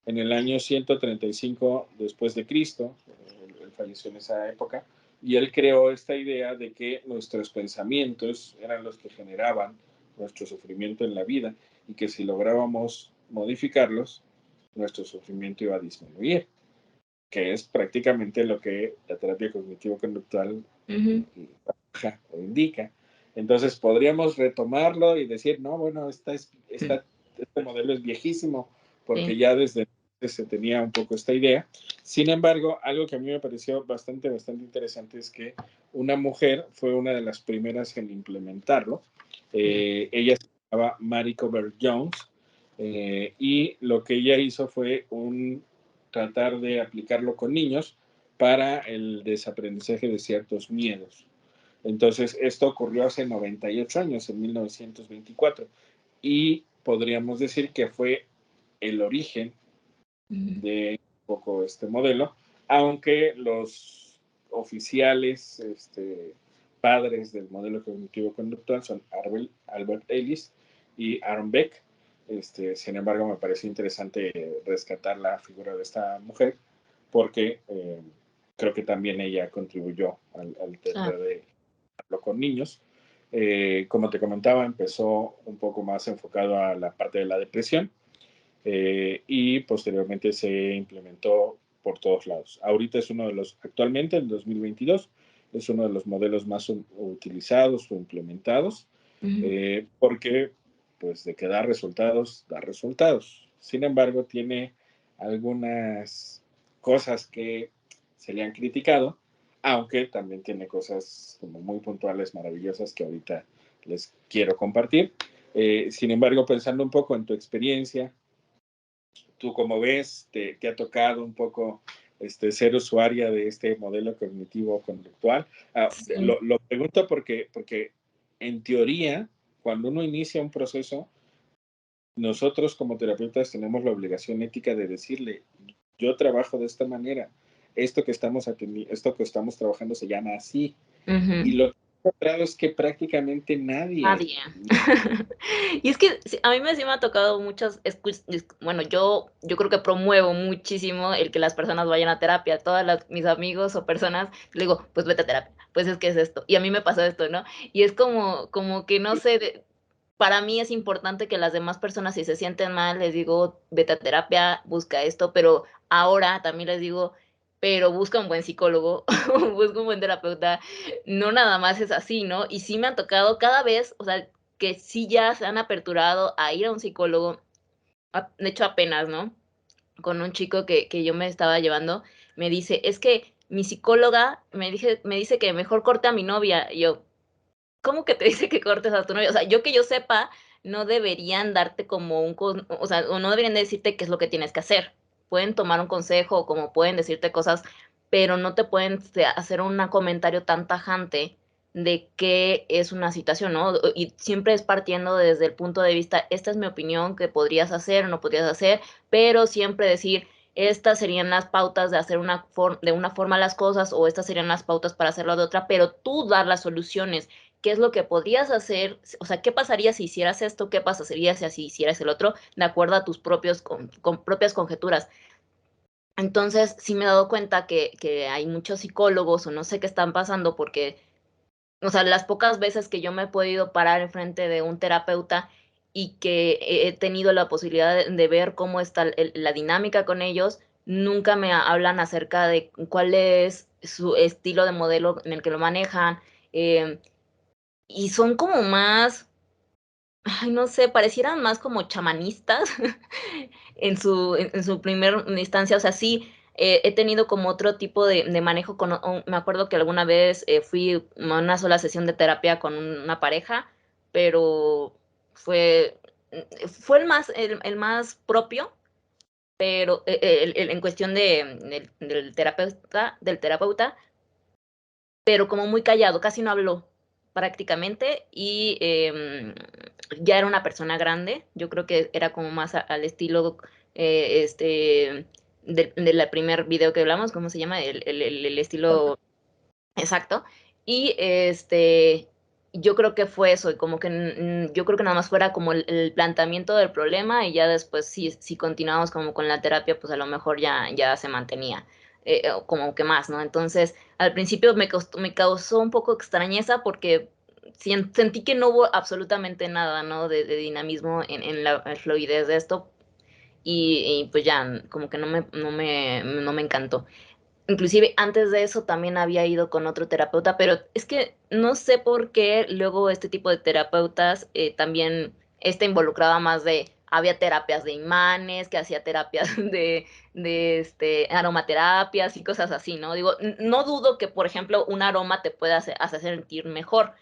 en el año 135 después de Cristo. Él falleció en esa época, y él creó esta idea de que nuestros pensamientos eran los que generaban nuestro sufrimiento en la vida y que si lográbamos modificarlos, nuestro sufrimiento iba a disminuir, que es prácticamente lo que la terapia cognitivo-conductual trabaja o indica. Entonces podríamos retomarlo y decir, no, bueno, este modelo es viejísimo, porque ya desde entonces se tenía un poco esta idea. Sin embargo, algo que a mí me pareció bastante interesante es que una mujer fue una de las primeras en implementarlo. Ella se llamaba Mary Cover Jones, y lo que ella hizo fue tratar de aplicarlo con niños para el desaprendizaje de ciertos miedos. Entonces, esto ocurrió hace 98 años, en 1924, y podríamos decir que fue el origen de un poco este modelo, aunque los oficiales padres del modelo cognitivo-conductual son Albert Ellis y Aaron Beck. Sin embargo, me pareció interesante rescatar la figura de esta mujer porque creo que también ella contribuyó al tema de hablarlo con niños. Como te comentaba, empezó un poco más enfocado a la parte de la depresión, y posteriormente se implementó por todos lados. Ahorita es actualmente en 2022, es uno de los modelos más utilizados o implementados, porque pues de que da resultados, da resultados. Sin embargo, tiene algunas cosas que se le han criticado, aunque también tiene cosas como muy puntuales, maravillosas, que ahorita les quiero compartir. Sin embargo, pensando un poco en tu experiencia, ¿tú cómo ves? ¿Te ha tocado un poco ser usuaria de este modelo cognitivo-conductual? Sí. Lo pregunto porque en teoría, cuando uno inicia un proceso, nosotros como terapeutas tenemos la obligación ética de decirle, yo trabajo de esta manera, esto que estamos trabajando se llama así. Y lo que he encontrado es que prácticamente nadie. Nadie. Y es que a mí sí me ha tocado muchas, bueno, yo creo que promuevo muchísimo el que las personas vayan a terapia. Mis amigos o personas, le digo, pues vete a terapia, pues es que es esto. Y a mí me pasó esto, ¿no? Y es como que no sé, para mí es importante que las demás personas, si se sienten mal, les digo, vete a terapia, busca esto, pero ahora también les digo, pero busca un buen psicólogo, busca un buen terapeuta, no nada más es así, ¿no? Y sí me han tocado cada vez, o sea, que sí ya se han aperturado a ir a un psicólogo, de hecho apenas, ¿no? Con un chico que yo me estaba llevando, me dice, es que mi psicóloga me dice que mejor corte a mi novia. Y yo, ¿cómo que te dice que cortes a tu novia? O sea, yo que yo sepa, no deberían darte como o sea, o no deberían decirte qué es lo que tienes que hacer. Pueden tomar un consejo, como pueden decirte cosas, pero no te pueden hacer un comentario tan tajante de qué es una situación, ¿no? Y siempre es partiendo desde el punto de vista, esta es mi opinión, que podrías hacer o no podrías hacer, pero siempre decir, estas serían las pautas de hacer de una forma las cosas, o estas serían las pautas para hacerlo de otra, pero tú dar las soluciones. ¿Qué es lo que podrías hacer? O sea, ¿qué pasaría si hicieras esto? ¿Qué pasaría si así hicieras el otro? De acuerdo a tus propias conjeturas. Entonces, sí me he dado cuenta que hay muchos psicólogos o no sé qué están pasando porque, o sea, las pocas veces que yo me he podido parar enfrente de un terapeuta y que he tenido la posibilidad de ver cómo está la dinámica con ellos, nunca me hablan acerca de cuál es su estilo de modelo en el que lo manejan. Y son como más, ay, no sé, parecieran más como chamanistas en su primer instancia. O sea, sí, he tenido como otro tipo de manejo me acuerdo que alguna vez, fui a una sola sesión de terapia con una pareja, pero fue fue el más propio, pero, en cuestión del terapeuta, pero como muy callado, casi no habló prácticamente y ya era una persona grande, yo creo que era como más al estilo de la primer video que hablamos, ¿cómo se llama? El estilo exacto. Y yo creo que fue eso, y como que yo creo que nada más fuera como el planteamiento del problema y ya después si continuamos como con la terapia, pues a lo mejor ya se mantenía, como que más, ¿no? Entonces, al principio me causó un poco extrañeza porque sentí que no hubo absolutamente nada, ¿no? De dinamismo en la fluidez de esto y pues ya como que no me encantó. Inclusive antes de eso también había ido con otro terapeuta, pero es que no sé por qué luego este tipo de terapeutas también involucraba más había terapias de imanes, que hacía terapias de aromaterapias y cosas así, ¿no? Digo, no dudo que, por ejemplo, un aroma te pueda hacer sentir mejor,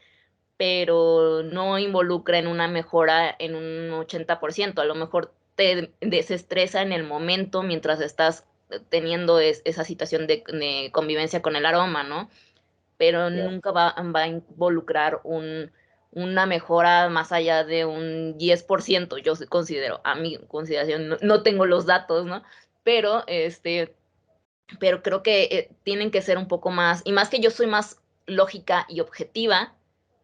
pero no involucra en una mejora en un 80%. A lo mejor te desestresa en el momento mientras estás teniendo esa situación de convivencia con el aroma, ¿no? Pero Claro. nunca va a involucrar una mejora más allá de un 10%, yo considero, a mi consideración, no tengo los datos, ¿no? Pero, pero creo que tienen que ser un poco más, y más que yo soy más lógica y objetiva,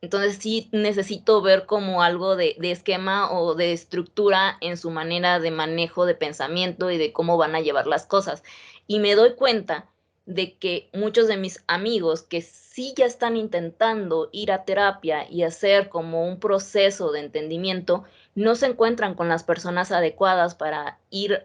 entonces sí necesito ver como algo de esquema o de estructura en su manera de manejo de pensamiento y de cómo van a llevar las cosas. Y me doy cuenta de que muchos de mis amigos que sí ya están intentando ir a terapia y hacer como un proceso de entendimiento, no se encuentran con las personas adecuadas para ir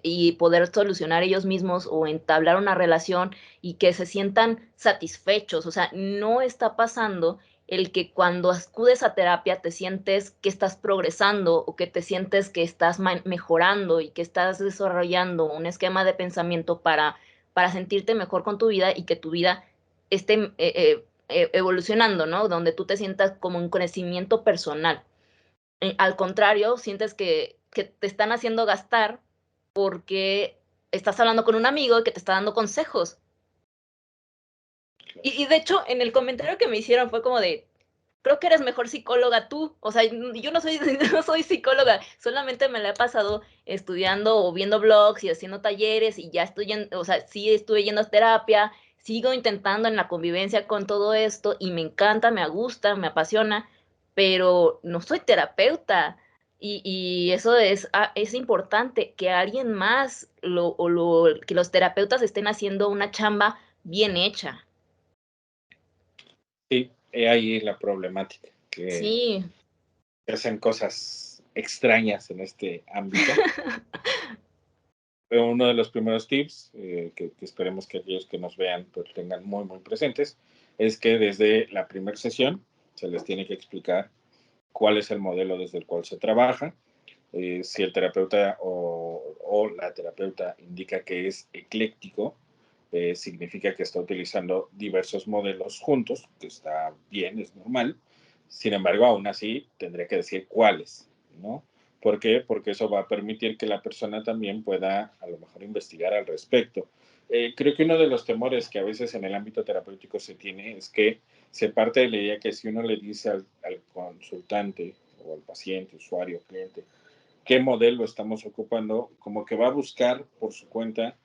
y poder solucionar ellos mismos o entablar una relación y que se sientan satisfechos. O sea, no está pasando el que cuando acudes a terapia te sientes que estás progresando o que te sientes que estás mejorando y que estás desarrollando un esquema de pensamiento para sentirte mejor con tu vida y que tu vida esté evolucionando, ¿no? Donde tú te sientas como un crecimiento personal. Al contrario, sientes que te están haciendo gastar porque estás hablando con un amigo que te está dando consejos. Y de hecho, en el comentario que me hicieron fue como de, creo que eres mejor psicóloga tú. O sea, yo no soy, no soy psicóloga, solamente me la he pasado estudiando o viendo blogs y haciendo talleres y ya estoy, o sea, sí estuve yendo a terapia, sigo intentando en la convivencia con todo esto y me encanta, me gusta, me apasiona, pero no soy terapeuta. Y eso es importante, que alguien más, que los terapeutas estén haciendo una chamba bien hecha. Sí, ahí la problemática, que Sí. hacen cosas extrañas en este ámbito. Pero uno de los primeros tips, que esperemos que aquellos que nos vean pues, tengan muy, muy presentes, es que desde la primera sesión se les tiene que explicar cuál es el modelo desde el cual se trabaja. Si el terapeuta o la terapeuta indica que es ecléctico, significa que está utilizando diversos modelos juntos, que está bien, es normal. Sin embargo, aún así, tendré que decir cuáles, ¿no? ¿Por qué? Porque eso va a permitir que la persona también pueda a lo mejor investigar al respecto. Creo que uno de los temores que a veces en el ámbito terapéutico se tiene es que se parte de la idea que si uno le dice al consultante o al paciente, usuario, cliente, qué modelo estamos ocupando, como que va a buscar por su cuenta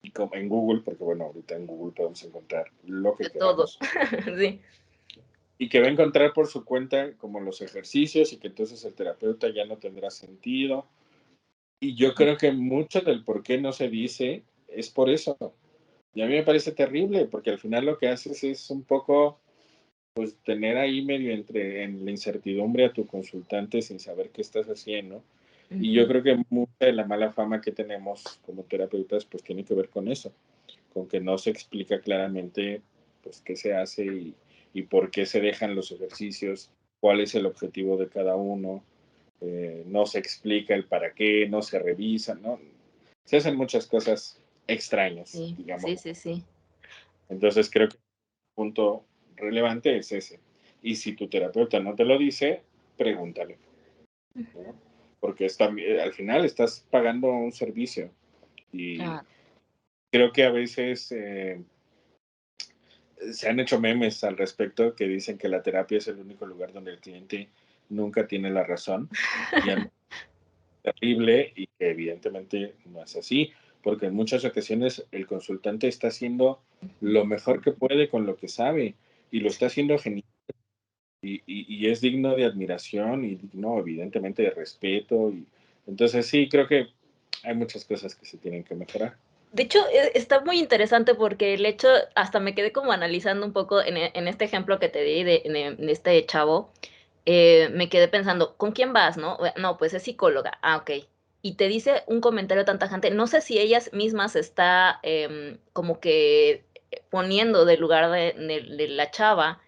y como en Google, porque bueno, ahorita en Google podemos encontrar lo que De todo. queramos, Sí. y que va a encontrar por su cuenta como los ejercicios y que entonces el terapeuta ya no tendrá sentido. Y yo creo que mucho del por qué no se dice es por eso. Y a mí me parece terrible, porque al final lo que haces es un poco, pues, tener ahí medio entre en la incertidumbre a tu consultante sin saber qué estás haciendo. Y yo Ujú. creo que mucha de la mala fama que tenemos como terapeutas, pues tiene que ver con eso, con que no se explica claramente, pues, qué se hace y por qué se dejan los ejercicios, cuál es el objetivo de cada uno, no se explica el para qué, no se revisa, ¿no? Se hacen muchas cosas extrañas, Sí, digamos. sí, sí, sí. Entonces creo que el punto relevante es ese. Y si tu terapeuta no te lo dice, pregúntale, ¿no? Porque al final estás pagando un servicio y Ah, creo que a veces se han hecho memes al respecto que dicen que la terapia es el único lugar donde el cliente nunca tiene la razón y a mí es terrible y que evidentemente no es así, porque en muchas ocasiones el consultante está haciendo lo mejor que puede con lo que sabe y lo está haciendo genial y es digno de admiración y digno evidentemente de respeto y entonces sí, creo que hay muchas cosas que se tienen que mejorar. de hecho, está muy interesante porque el hecho, hasta me quedé como analizando un poco en este ejemplo que te di de este chavo, me quedé pensando, ¿con quién vas, no? No, pues es psicóloga. Ah, okey. Y te dice un comentario tan tajante, no sé si ella misma se está, como que poniendo del lugar de la chava,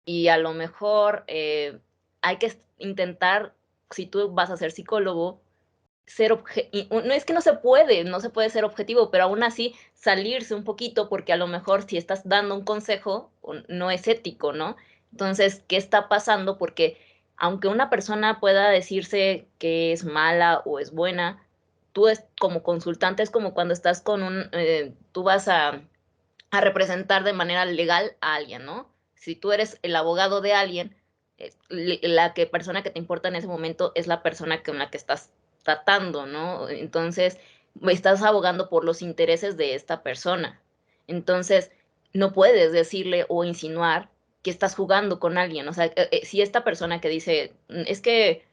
y a lo mejor, hay que intentar, si tú vas a ser psicólogo, ser no es que no se puede ser objetivo, pero aún así salirse un poquito, porque a lo mejor si estás dando un consejo, no es ético, ¿no? Entonces, ¿qué está pasando? Porque aunque una persona pueda decirse que es mala o es buena, tú como consultante es como cuando estás con tú vas a representar de manera legal a alguien, ¿no? Si tú eres el abogado de alguien, persona que te importa en ese momento es la persona con la que estás tratando, ¿no? Entonces, estás abogando por los intereses de esta persona. Entonces, no puedes decirle o insinuar que estás jugando con alguien. O sea, si esta persona que dice, es que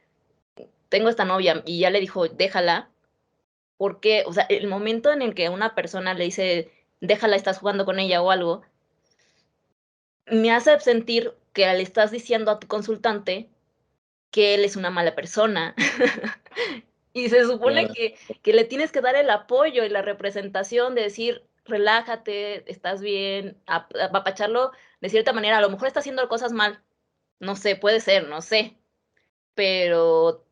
tengo esta novia y ya le dijo, déjala, ¿por qué? O sea, el momento en el que una persona le dice, déjala, estás jugando con ella o algo, me hace sentir que le estás diciendo a tu consultante que él es una mala persona. Y se supone Claro, que le tienes que dar el apoyo y la representación de decir: "Relájate, estás bien", apapacharlo de cierta manera. A lo mejor está haciendo cosas mal, no sé, puede ser, no sé, pero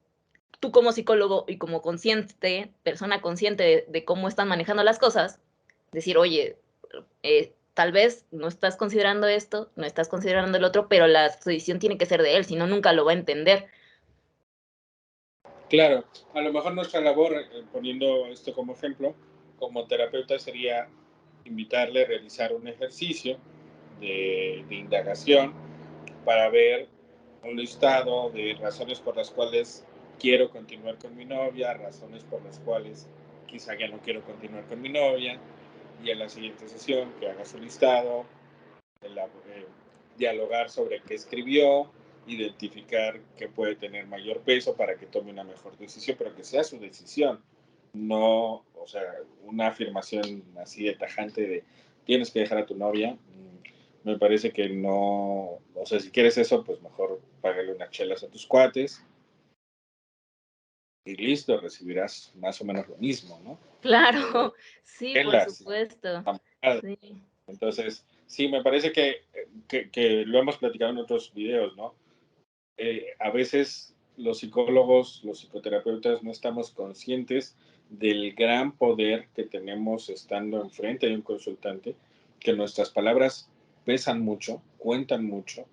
tú como psicólogo y como consciente, persona consciente de cómo están manejando las cosas, decir: "Oye, tal vez no estás considerando esto, no estás considerando el otro, pero la decisión tiene que ser de él, si no, nunca lo va a entender". claro. A lo mejor nuestra labor, poniendo esto como ejemplo, como terapeuta sería invitarle a realizar un ejercicio de indagación para ver un listado de razones por las cuales quiero continuar con mi novia, razones por las cuales quizá ya no quiero continuar con mi novia, y en la siguiente sesión que haga su listado, dialogar sobre qué escribió, identificar qué puede tener mayor peso para que tome una mejor decisión, pero que sea su decisión, no, o sea, una afirmación así de tajante de tienes que dejar a tu novia. Me parece que no, o sea, si quieres eso, pues mejor págale unas chelas a tus cuates y listo, recibirás más o menos lo mismo, ¿no? Eh, Claro, sí, por chelas, supuesto. Sí, entonces, sí, me parece que lo hemos platicado en otros videos, ¿no? A veces los psicólogos, los psicoterapeutas no estamos conscientes del gran poder que tenemos estando enfrente de un consultante, que nuestras palabras pesan mucho, cuentan mucho,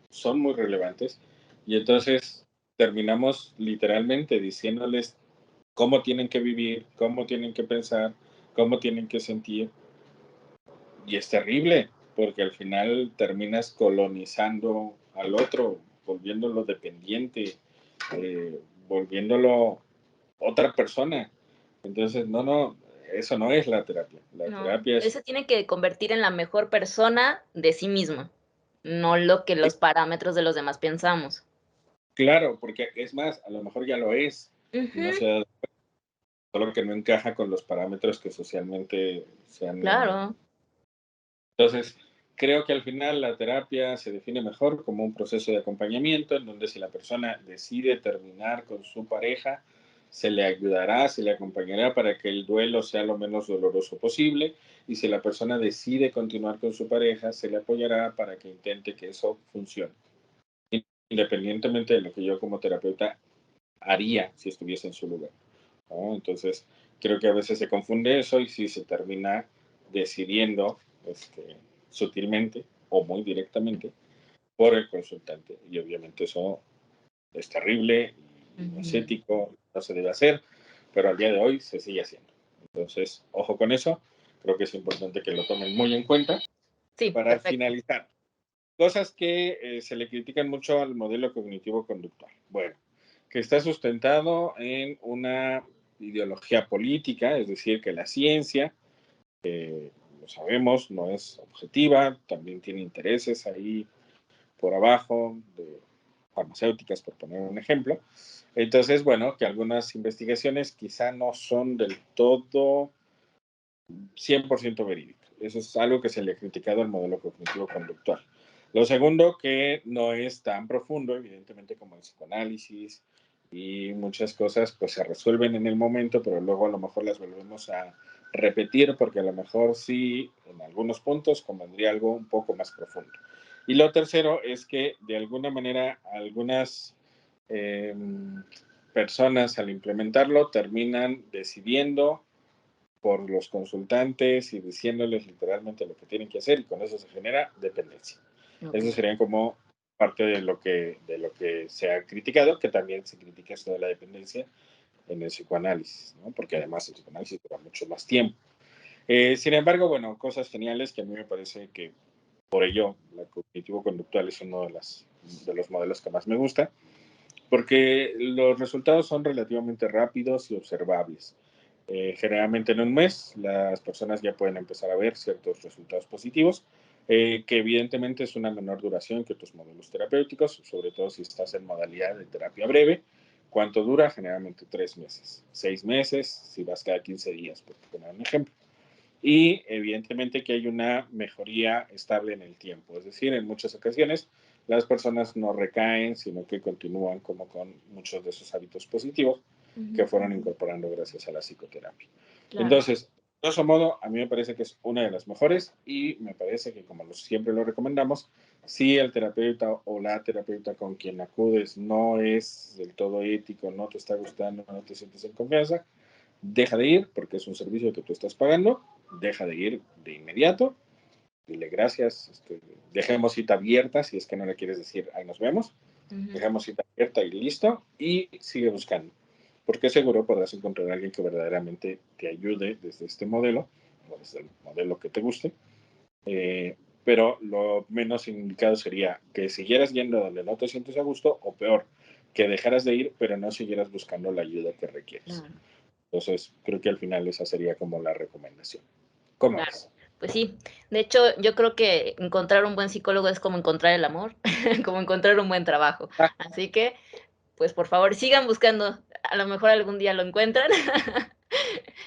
son muy relevantes, y entonces terminamos literalmente diciéndoles cómo tienen que vivir, cómo tienen que pensar, cómo tienen que sentir, y es terrible, porque al final terminas colonizando al otro, volviéndolo dependiente, eh, volviéndolo otra persona. Entonces, no, no, eso no es la terapia. La no, terapia él es, se tiene que convertir en la mejor persona de sí mismo, no lo que sí, los parámetros de los demás pensamos. claro, porque es más, a lo mejor ya lo es, y no Ujú, se da, solo que no encaja con los parámetros que socialmente se han. claro, Entonces, creo que al final la terapia se define mejor como un proceso de acompañamiento en donde si la persona decide terminar con su pareja, se le ayudará, se le acompañará para que el duelo sea lo menos doloroso posible, y si la persona decide continuar con su pareja, se le apoyará para que intente que eso funcione, independientemente de lo que yo como terapeuta haría si estuviese en su lugar, ¿no? Entonces, creo que a veces se confunde eso y si se termina decidiendo sutilmente o muy directamente por el consultante. Y obviamente eso es terrible y no es ujú. ético, no se debe hacer, pero al día de hoy se sigue haciendo. Entonces, ojo con eso, creo que es importante que lo tomen muy en cuenta. Sí, Para perfecto. finalizar, cosas que se le critican mucho al modelo cognitivo-conductual. Bueno, que está sustentado en una ideología política, es decir, que la ciencia, lo sabemos, no es objetiva, también tiene intereses ahí por abajo, de farmacéuticas, por poner un ejemplo. Entonces, bueno, que algunas investigaciones quizá no son del todo 100% verídico. Eso es algo que se le ha criticado al modelo cognitivo-conductual. Lo segundo, que no es tan profundo, evidentemente, como el psicoanálisis, y muchas cosas pues se resuelven en el momento, pero luego a lo mejor las volvemos a repetir porque a lo mejor sí, en algunos puntos convendría algo un poco más profundo. Y lo tercero es que de alguna manera algunas eh, personas al implementarlo terminan decidiendo por los consultantes y diciéndoles literalmente lo que tienen que hacer y con eso se genera dependencia. Eso Okey. serían como parte de lo que se ha criticado, que también se critica esto de la dependencia en el psicoanálisis, ¿no? Porque además el psicoanálisis lleva mucho más tiempo. Sin embargo, bueno, cosas geniales que a mí me parece que por ello la cognitivo-conductual es uno de los modelos que más me gusta, porque los resultados son relativamente rápidos y observables. Generalmente en un mes las personas ya pueden empezar a ver ciertos resultados positivos, que evidentemente es una menor duración que otros modelos terapéuticos, sobre todo si estás en modalidad de terapia breve. ¿Cuánto dura? Generalmente 3 meses, 6 meses, si vas cada 15 días, por poner un ejemplo. Y evidentemente que hay una mejoría estable en el tiempo, es decir, en muchas ocasiones las personas no recaen, sino que continúan como con muchos de esos hábitos positivos que Ujú, fueron incorporando gracias a la psicoterapia. claro. Entonces, de grosso modo, a mí me parece que es una de las mejores y me parece que, como siempre lo recomendamos, si el terapeuta o la terapeuta con quien acudes no es del todo ético, no te está gustando, no te sientes en confianza, deja de ir porque es un servicio que tú estás pagando, deja de ir de inmediato, dile gracias, dejemos cita abierta, si es que no le quieres decir, ahí nos vemos, Ujú, dejamos cita abierta y listo, y sigue buscando, porque seguro podrás encontrar a alguien que verdaderamente te ayude desde este modelo, o desde el modelo que te guste, pero lo menos indicado sería que siguieras yendo donde no te sientes a gusto, o peor, que dejaras de ir, pero no siguieras buscando la ayuda que requieres. claro. Entonces, creo que al final esa sería como la recomendación. ¿Cómo Claro, ves? pues sí. De hecho, yo creo que encontrar un buen psicólogo es como encontrar el amor, como encontrar un buen trabajo. Ah, Así que, pues, por favor, sigan buscando, a lo mejor algún día lo encuentran.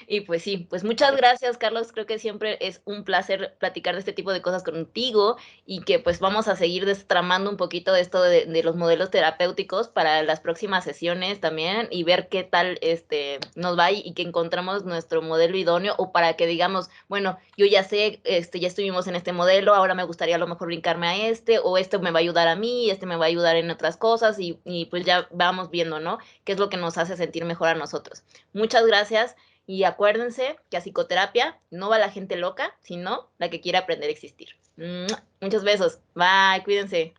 Y pues sí, pues muchas gracias, Carlos. Creo que siempre es un placer platicar de este tipo de cosas contigo y que pues vamos a seguir destramando un poquito esto de los modelos terapéuticos para las próximas sesiones también y ver qué tal nos va y que encontramos nuestro modelo idóneo o para que digamos, bueno, yo ya sé, ya estuvimos en este modelo, ahora me gustaría a lo mejor brincarme a o esto me va a ayudar a mí, este me va a ayudar en otras cosas y pues ya vamos viendo, ¿no? ¿Qué es lo que nos hace sentir mejor a nosotros? Muchas gracias. Y acuérdense que a psicoterapia no va la gente loca, sino la que quiere aprender a existir. Muchos besos. Bye, cuídense.